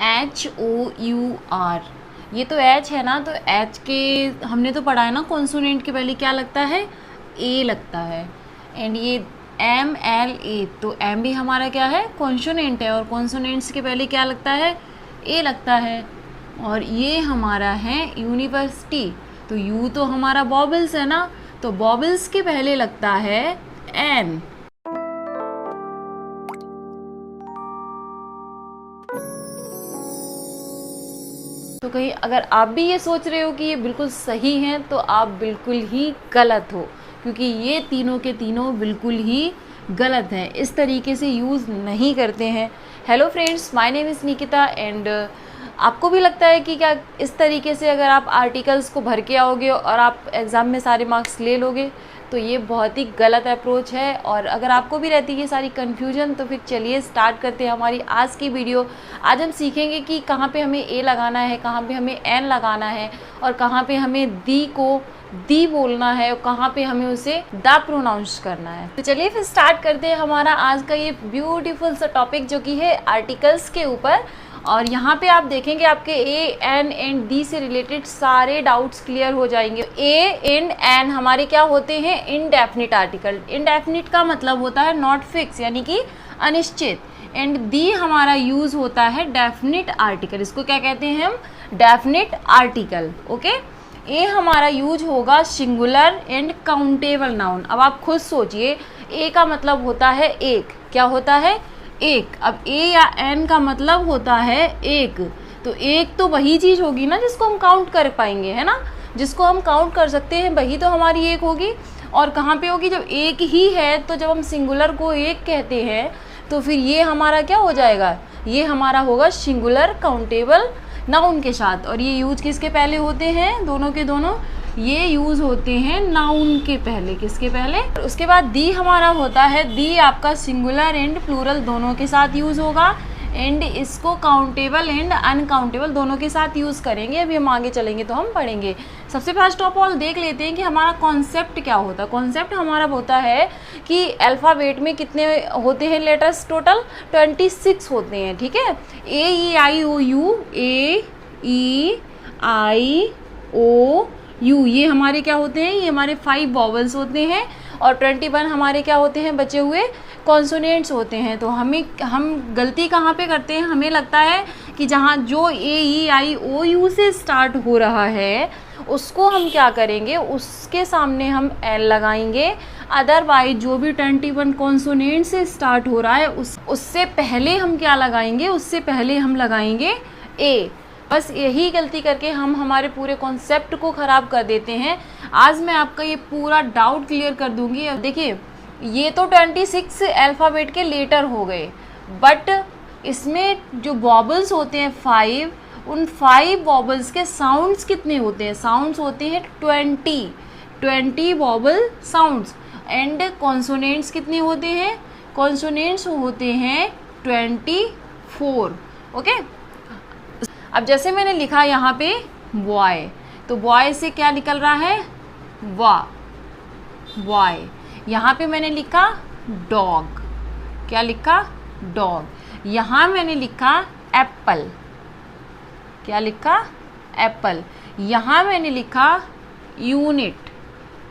HOUR, ये तो H है ना, तो H के हमने तो पढ़ा है ना कॉन्सोनेंट के पहले क्या लगता है, A लगता है। एंड ये MLA, तो M भी हमारा क्या है, कॉन्सोनेंट है, और कॉन्सोनेंट्स के पहले क्या लगता है, A लगता है। और ये हमारा है यूनिवर्सिटी, तो U तो हमारा वॉवल्स है ना, तो वॉवल्स के पहले लगता है N। तो कहीं अगर आप भी ये सोच रहे हो कि ये बिल्कुल सही हैं, तो आप बिल्कुल ही गलत हो, क्योंकि ये तीनों के तीनों बिल्कुल ही गलत हैं, इस तरीके से यूज़ नहीं करते हैं। Hello friends, my name is Nikita and आपको भी लगता है कि क्या इस तरीके से अगर आप आर्टिकल्स को भर के आओगे और आप एग्ज़ाम में सारे मार्क्स ले लोगे, तो ये बहुत ही गलत अप्रोच है। और अगर आपको भी रहती है सारी कन्फ्यूजन, तो फिर चलिए स्टार्ट करते हैं हमारी आज की वीडियो। आज हम सीखेंगे कि कहाँ पे हमें ए लगाना है, कहाँ पे हमें एन लगाना है, और कहाँ पे हमें दी को दी बोलना है, और कहाँ पे हमें उसे दा प्रोनाउंस करना है। तो चलिए फिर स्टार्ट करते हैं हमारा आज का ये ब्यूटीफुल सा टॉपिक, जो कि है आर्टिकल्स के ऊपर। और यहाँ पे आप देखेंगे आपके ए एन एंड डी से रिलेटेड सारे डाउट्स क्लियर हो जाएंगे। ए एंड एन हमारे क्या होते हैं, इनडेफिनिट आर्टिकल। इनडेफिनिट का मतलब होता है नॉट फिक्स, यानी कि अनिश्चित। एंड दी हमारा यूज होता है डेफिनिट आर्टिकल, इसको क्या कहते हैं हम, डेफिनिट आर्टिकल। ओके, ए हमारा यूज होगा सिंगुलर एंड काउंटेबल नाउन। अब आप खुद सोचिए, ए का मतलब होता है एक, क्या होता है, एक। अब ए या एन का मतलब होता है एक, तो एक तो वही चीज होगी ना जिसको हम काउंट कर पाएंगे, है ना, जिसको हम काउंट कर सकते हैं, वही तो हमारी एक होगी। और कहाँ पे होगी, जब एक ही है, तो जब हम सिंगुलर को एक कहते हैं, तो फिर ये हमारा क्या हो जाएगा, ये हमारा होगा सिंगुलर काउंटेबल नाउन के साथ। और ये यूज किसके पहले होते हैं, दोनों के दोनों ये यूज होते हैं नाउन के पहले, किसके पहले। उसके बाद दी हमारा होता है, दी आपका सिंगुलर एंड प्लूरल दोनों के साथ यूज होगा। एंड इसको काउंटेबल एंड अनकाउंटेबल दोनों के साथ यूज करेंगे। अभी हम आगे चलेंगे तो हम पढ़ेंगे। सबसे फर्स्ट ऑफ ऑल देख लेते हैं कि हमारा कॉन्सेप्ट क्या होता है। कॉन्सेप्ट हमारा होता है कि अल्फ़ाबेट में कितने होते हैं लेटर्स, टोटल 26 होते हैं, ठीक है। ए ई आई ओ you, A E I O you, ये हमारे क्या होते हैं, ये हमारे 5 वॉवल्स होते हैं। और 21 हमारे क्या होते हैं, बचे हुए कॉन्सोनेंट्स होते हैं। तो हम गलती कहाँ पे करते हैं, हमें लगता है कि जहाँ जो ए ई आई ओ यू से स्टार्ट हो रहा है, उसको हम क्या करेंगे, उसके सामने हम एल लगाएंगे। अदरवाइज जो भी 21 कॉन्सोनेंट से स्टार्ट हो रहा है, उससे पहले हम क्या लगाएंगे, उससे पहले हम लगाएंगे ए। बस यही गलती करके हम हमारे पूरे कॉन्सेप्ट को ख़राब कर देते हैं। आज मैं आपका ये पूरा डाउट क्लियर कर दूंगी। अब देखिए, ये तो 26 अल्फ़ाबेट के लेटर हो गए, बट इसमें जो वॉबल्स होते हैं 5, उन 5 वॉबल्स के साउंड्स कितने होते हैं, साउंड्स होते हैं 20 वॉबल साउंड्स। एंड कॉन्सोनेंट्स कितने होते हैं, कॉन्सोनेंट्स होते हैं 24। ओके, अब जैसे मैंने लिखा यहाँ पे बॉय, तो बॉय से क्या निकल रहा है, वा, बॉय। यहाँ पे मैंने लिखा डॉग, क्या लिखा, डॉग। यहाँ मैंने लिखा एप्पल, क्या लिखा, एप्पल। यहाँ मैंने लिखा यूनिट,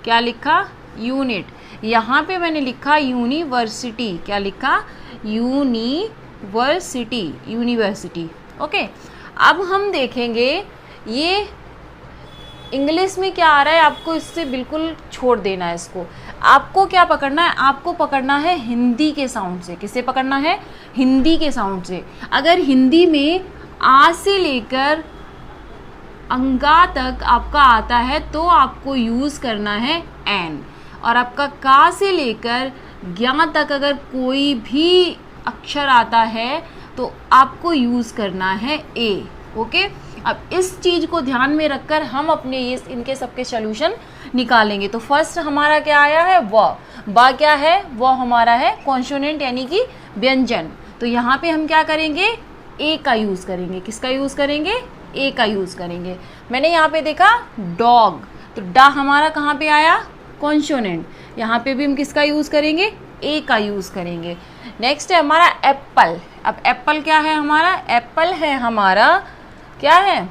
क्या लिखा, यूनिट। यहाँ पे मैंने लिखा यूनिवर्सिटी, क्या लिखा, यूनिवर्सिटी, यूनिवर्सिटी। ओके, अब हम देखेंगे ये इंग्लिश में क्या आ रहा है, आपको इससे बिल्कुल छोड़ देना है इसको। आपको क्या पकड़ना है, आपको पकड़ना है हिंदी के साउंड से। किसे पकड़ना है, हिंदी के साउंड से। अगर हिंदी में आ से लेकर अंगा तक आपका आता है, तो आपको यूज़ करना है एन। और आपका का से लेकर ज्ञा तक अगर कोई भी अक्षर आता है, तो आपको यूज़ करना है ए। ओके, अब इस चीज़ को ध्यान में रखकर हम अपने इनके सबके सॉल्यूशन निकालेंगे। तो फर्स्ट हमारा क्या आया है, व क्या है, वो हमारा है कॉन्सोनेंट, यानी कि व्यंजन। तो यहाँ पे हम क्या करेंगे, ए का यूज़ करेंगे। किसका यूज़ करेंगे, ए का यूज़ करेंगे। मैंने यहाँ पे देखा डॉग, तो डा हमारा कहाँ पे आया, कॉन्सोनेंट। यहाँ पे भी हम किसका यूज़ करेंगे, ए का यूज़ करेंगे। नेक्स्ट है हमारा एप्पल। अब एप्पल क्या है हमारा, एप्पल है हमारा क्या है,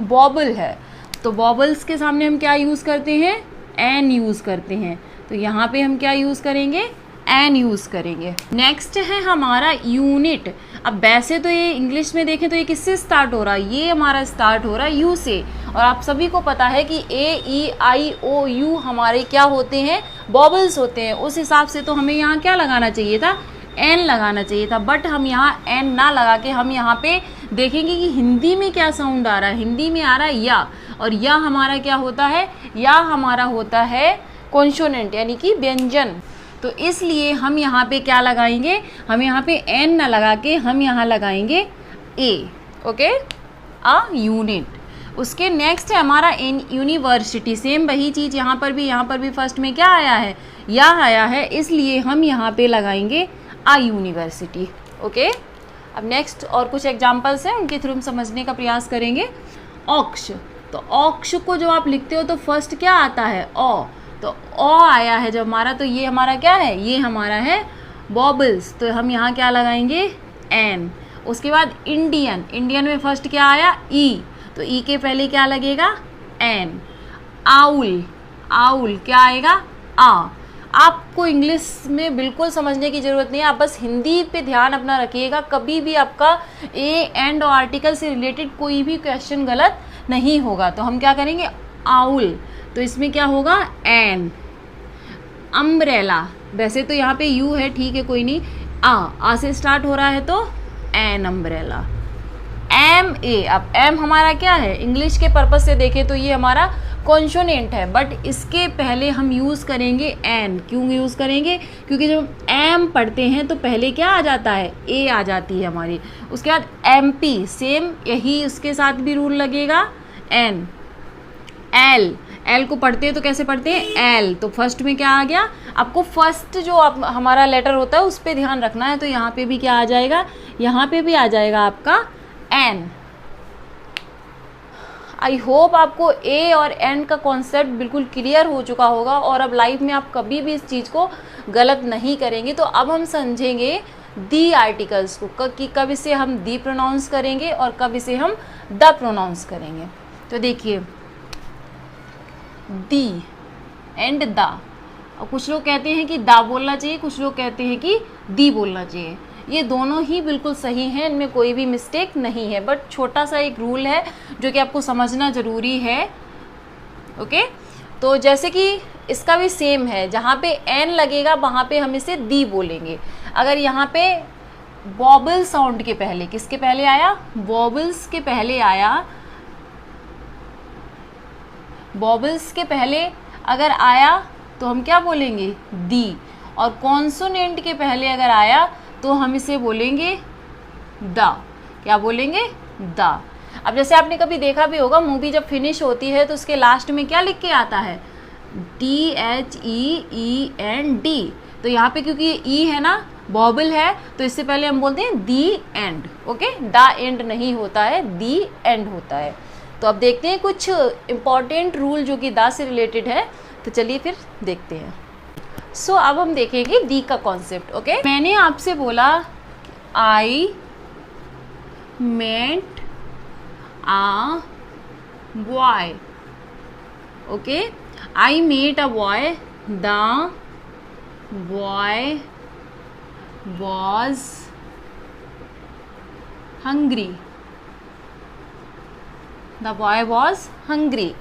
बॉबल है। तो बॉबल्स के सामने हम क्या यूज़ करते हैं, एन यूज़ करते हैं। तो यहाँ पे हम क्या यूज़ करेंगे, एन यूज़ करेंगे। नेक्स्ट है हमारा यूनिट। अब वैसे तो ये इंग्लिश में देखें तो ये किससे स्टार्ट हो रहा है, ये हमारा स्टार्ट हो रहा है यू से। और आप सभी को पता है कि ए ई आई ओ यू हमारे क्या होते हैं, बॉबल्स होते हैं। उस हिसाब से तो हमें यहाँ क्या लगाना चाहिए था, एन लगाना चाहिए था। बट हम यहाँ एन ना लगा के हम यहाँ पे देखेंगे कि हिंदी में क्या साउंड आ रहा है। हिंदी में आ रहा है या, और या हमारा क्या होता है, या हमारा होता है कॉन्सोनेंट यानी कि व्यंजन। तो इसलिए हम यहाँ पे क्या लगाएंगे, हम यहाँ पे एन ना लगा के हम यहाँ लगाएंगे ए। Okay, a unit. उसके नेक्स्ट है हमारा इन यूनिवर्सिटी। सेम वही चीज़ यहाँ पर भी फर्स्ट में क्या आया है, या आया है, इसलिए हम यहाँ पे लगाएंगे आ यूनिवर्सिटी। ओके, अब नेक्स्ट और कुछ एग्जांपल्स हैं, उनके थ्रू हम समझने का प्रयास करेंगे। ऑक्ष, तो ऑक्ष को जो आप लिखते हो तो फर्स्ट क्या आता है, ओ। तो ओ आया है जब हमारा, तो ये हमारा क्या है, ये हमारा है बॉबल्स। तो हम यहाँ क्या लगाएंगे, एन। उसके बाद इंडियन, इंडियन में फर्स्ट क्या आया, ई। तो ई के पहले क्या लगेगा, एन। आउल, आउल क्या आएगा, आ। आपको इंग्लिश में बिल्कुल समझने की ज़रूरत नहीं है, आप बस हिंदी पे ध्यान अपना रखिएगा। कभी भी आपका ए एंड और आर्टिकल से रिलेटेड कोई भी क्वेश्चन गलत नहीं होगा। तो हम क्या करेंगे, आउल, तो इसमें क्या होगा, एन। अम्ब्रेला, वैसे तो यहाँ पे यू है, ठीक है कोई नहीं, आ से स्टार्ट हो रहा है तो एन अम्ब्रेला। एम ए, अब एम हमारा क्या है, इंग्लिश के पर्पस से देखें तो ये हमारा कॉन्सोनेंट है, बट इसके पहले हम यूज़ करेंगे एन। क्यों यूज़ करेंगे, क्योंकि जब एम पढ़ते हैं तो पहले क्या आ जाता है, ए आ जाती है हमारी। उसके बाद एम पी, सेम यही उसके साथ भी रूल लगेगा, एन। एल, एल को पढ़ते हैं तो कैसे पढ़ते हैं, एल। तो फर्स्ट में क्या आ गया, आपको फर्स्ट जो आप हमारा लेटर होता है उस पर ध्यान रखना है। तो यहाँ पे भी क्या आ जाएगा, यहाँ पे भी आ जाएगा आपका एन। आई होप आपको ए और एन का कॉन्सेप्ट बिल्कुल क्लियर हो चुका होगा, और अब लाइफ में आप कभी भी इस चीज़ को गलत नहीं करेंगे। तो अब हम समझेंगे दी आर्टिकल्स को, कि कब इसे हम दी प्रोनाउंस करेंगे और कब इसे हम द प्रोनाउंस करेंगे। तो देखिए, दी एंड द, और कुछ लोग कहते हैं कि दा बोलना चाहिए, कुछ लोग कहते हैं कि दी बोलना चाहिए। ये दोनों ही बिल्कुल सही हैं, इनमें कोई भी मिस्टेक नहीं है। बट छोटा सा एक रूल है जो कि आपको समझना ज़रूरी है। ओके, तो जैसे कि इसका भी सेम है, जहाँ पे एन लगेगा वहाँ पे हम इसे दी बोलेंगे। अगर यहाँ पे वॉबल साउंड के पहले, किसके पहले आया, वॉबल्स के पहले आया, वॉबल्स के पहले अगर आया तो हम क्या बोलेंगे, दी। और कॉन्सोनेंट के पहले अगर आया तो हम इसे बोलेंगे द। क्या बोलेंगे, द। अब जैसे आपने कभी देखा भी होगा, मूवी जब फिनिश होती है तो उसके लास्ट में क्या लिख के आता है, THEEND। तो यहाँ पे क्योंकि ये ई है ना, वॉबल है, तो इससे पहले हम बोलते हैं दी एंड। ओके, द एंड नहीं होता है, दी एंड होता है। तो अब देखते हैं कुछ इम्पॉर्टेंट रूल जो कि द से रिलेटेड है। तो चलिए फिर देखते हैं। सो अब हम देखेंगे दी का कॉन्सेप्ट। ओके, मैंने आपसे बोला I met a boy. Okay, I met a boy, the boy was hungry, the boy was hungry.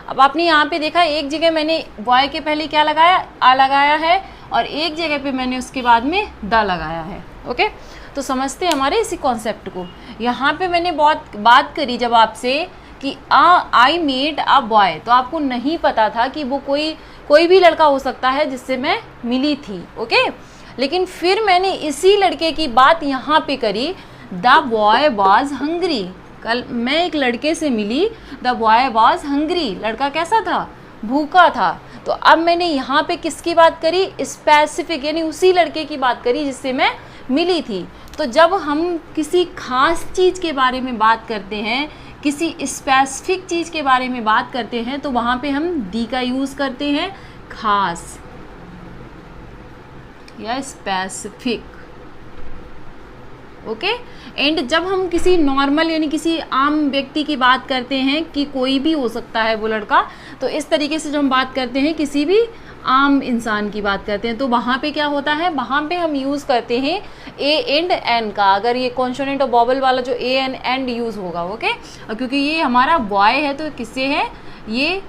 अब आपने यहाँ पे देखा, एक जगह मैंने बॉय के पहले क्या लगाया, आ लगाया है, और एक जगह पे मैंने उसके बाद में द लगाया है। ओके, तो समझते हैं हमारे इसी कॉन्सेप्ट को। यहाँ पे मैंने बहुत बात करी जब आपसे कि आई मेट अ बॉय, तो आपको नहीं पता था कि वो कोई भी लड़का हो सकता है जिससे मैं मिली थी। ओके, लेकिन फिर मैंने इसी लड़के की बात यहाँ पे करी, द बॉय वॉज हंग्री। कल मैं एक लड़के से मिली, द बॉय वॉज हंग्री, लड़का कैसा था, भूखा था। तो अब मैंने यहाँ पे किसकी बात करी, स्पेसिफिक, यानी उसी लड़के की बात करी जिससे मैं मिली थी। तो जब हम किसी खास चीज़ के बारे में बात करते हैं, किसी स्पेसिफिक चीज़ के बारे में बात करते हैं, तो वहाँ पे हम दी का यूज़ करते हैं, खास या स्पेसिफिक। ओके। एंड जब हम किसी नॉर्मल यानी किसी आम व्यक्ति की बात करते हैं कि कोई भी हो सकता है वो लड़का, तो इस तरीके से जब हम बात करते हैं किसी भी आम इंसान की बात करते हैं तो वहाँ पे क्या होता है, वहाँ पे हम यूज़ करते हैं ए एंड एन का। अगर ये कॉन्सोनेंट और वॉवल वाला जो ए एन एंड यूज़ होगा, ओके। और क्योंकि ये हमारा बॉय है तो किससे है, ये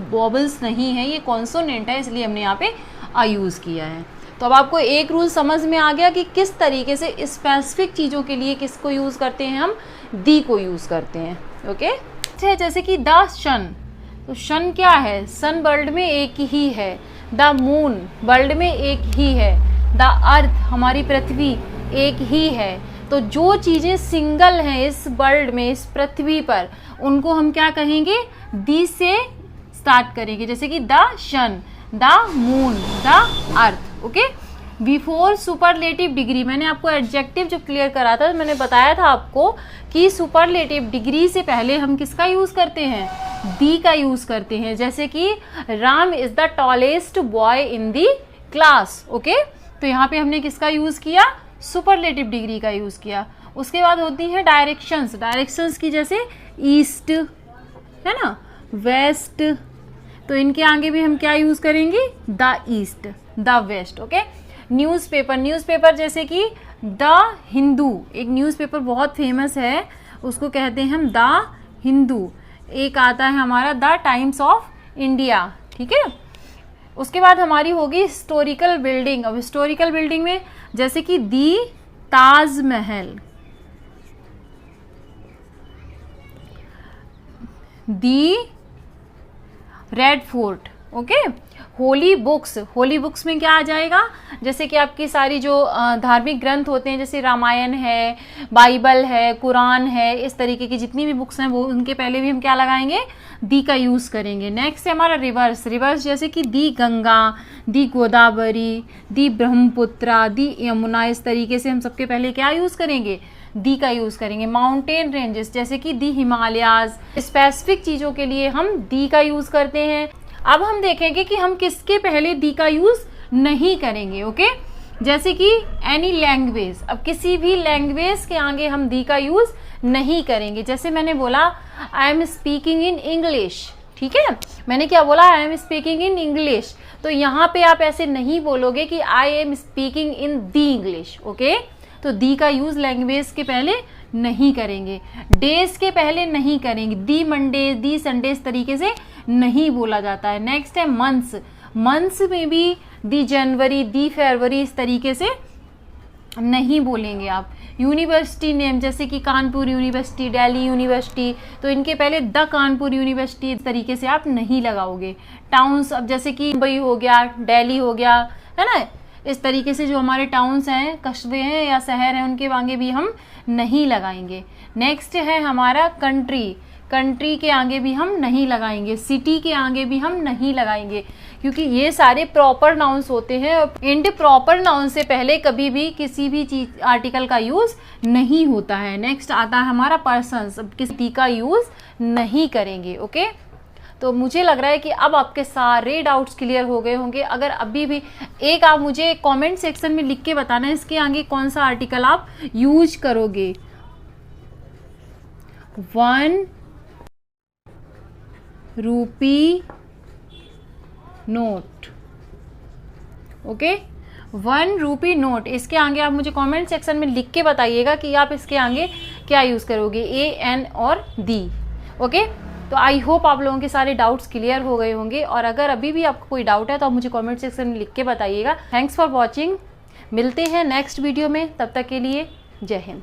वॉवल्स नहीं है, ये कॉन्सोनेंट है, इसलिए हमने यहाँ पे आ यूज़ किया है। तो अब आपको एक रूल समझ में आ गया कि किस तरीके से स्पेसिफिक चीज़ों के लिए किसको यूज़ करते हैं, हम दी को यूज़ करते हैं, ओके। जैसे कि द सन, तो सन क्या है, सन वर्ल्ड में एक ही है। द मून वर्ल्ड में एक ही है। द अर्थ हमारी पृथ्वी एक ही है। तो जो चीज़ें सिंगल हैं इस वर्ल्ड में, इस पृथ्वी पर, उनको हम क्या कहेंगे, दी से स्टार्ट करेंगे। जैसे कि the sun, the moon, the earth, okay. Before superlative degree, मैंने आपको एडजेक्टिव जो क्लियर करा था, मैंने बताया था आपको कि सुपरलेटिव डिग्री से पहले हम किसका यूज़ करते हैं, दी का यूज़ करते हैं। जैसे कि Ram is the tallest boy in the class, okay. तो यहाँ पे हमने किसका यूज़ किया, सुपरलेटिव डिग्री का यूज़ किया। उसके बाद होती है डायरेक्शंस, डायरेक्शंस की जैसे ईस्ट है ना, वेस्ट, तो इनके आगे भी हम क्या यूज़ करेंगे, the east, the west, okay. Newspaper, newspaper जैसे कि द हिंदू, एक न्यूज़पेपर बहुत फेमस है, उसको कहते हैं हम द हिंदू। एक आता है हमारा द टाइम्स ऑफ इंडिया, ठीक है। उसके बाद हमारी होगी हिस्टोरिकल बिल्डिंग। अब हिस्टोरिकल बिल्डिंग में जैसे कि the Taj Mahal, the Red Fort, okay. Holy books, holy books में क्या आ जाएगा, जैसे कि आपकी सारी जो धार्मिक ग्रंथ होते हैं, जैसे रामायण है, बाइबल है, कुरान है, इस तरीके की जितनी भी बुक्स हैं वो उनके पहले भी हम क्या लगाएंगे, दी का यूज़ करेंगे। नेक्स्ट है हमारा रिवर्स, रिवर्स जैसे कि दी गंगा, दी गोदावरी, दी ब्रह्मपुत्रा, दी यमुना, इस तरीके से हम सबके पहले क्या यूज़ करेंगे, दी का यूज़ करेंगे। माउंटेन रेंजेस जैसे कि दी हिमालयाज, स्पेसिफिक चीज़ों के लिए हम दी का यूज़ करते हैं। अब हम देखेंगे कि हम किसके पहले दी का यूज़ नहीं करेंगे, ओके। जैसे कि एनी लैंग्वेज, अब किसी भी लैंग्वेज के आगे हम दी का यूज़ नहीं करेंगे। जैसे मैंने बोला I am speaking in English, ठीक है, मैंने क्या बोला, I am speaking in English, तो यहाँ पे आप ऐसे नहीं बोलोगे कि I am speaking in the English, okay. तो दी का यूज़ लैंग्वेज के पहले नहीं करेंगे, डेज के पहले नहीं करेंगे, दी मंडे, दी संडे, इस तरीके से नहीं बोला जाता है। नेक्स्ट है मंथ्स, मंथ्स में भी दी जनवरी, दी फरवरी, इस तरीके से नहीं बोलेंगे आप। यूनिवर्सिटी नेम जैसे कि कानपुर यूनिवर्सिटी, दिल्ली यूनिवर्सिटी, तो इनके पहले द कानपुर यूनिवर्सिटी, इस तरीके से आप नहीं लगाओगे। टाउन्स, अब जैसे कि मुंबई हो गया, दिल्ली हो गया, है ना, इस तरीके से जो हमारे टाउन्स हैं, कस्बे हैं या शहर हैं, उनके आगे भी हम नहीं लगाएंगे। नेक्स्ट है हमारा कंट्री, कंट्री के आगे भी हम नहीं लगाएंगे, सिटी के आगे भी हम नहीं लगाएंगे, क्योंकि ये सारे प्रॉपर नाउन्स होते हैं। एंड प्रॉपर नाउन से पहले कभी भी किसी भी चीज आर्टिकल का यूज नहीं होता है। नेक्स्ट आता है हमारा पर्सन्स, अब किसी का यूज नहीं करेंगे, ओके। तो मुझे लग रहा है कि अब आपके सारे डाउट्स क्लियर हो गए होंगे। अगर अभी भी एक आप मुझे कमेंट सेक्शन में लिख के बताना इसके आगे कौन सा आर्टिकल आप यूज करोगे। 1 rupee note, okay, 1 rupee note, इसके आगे आप मुझे कमेंट सेक्शन में लिख के बताइएगा कि आप इसके आगे क्या यूज करोगे, ए, एन और दी, ओके। तो आई होप आप लोगों के सारे डाउट्स क्लियर हो गए होंगे, और अगर अभी भी आपको कोई डाउट है तो आप मुझे कमेंट सेक्शन में लिख के बताइएगा। थैंक्स फॉर वॉचिंग, मिलते हैं नेक्स्ट वीडियो में, तब तक के लिए जय हिंद।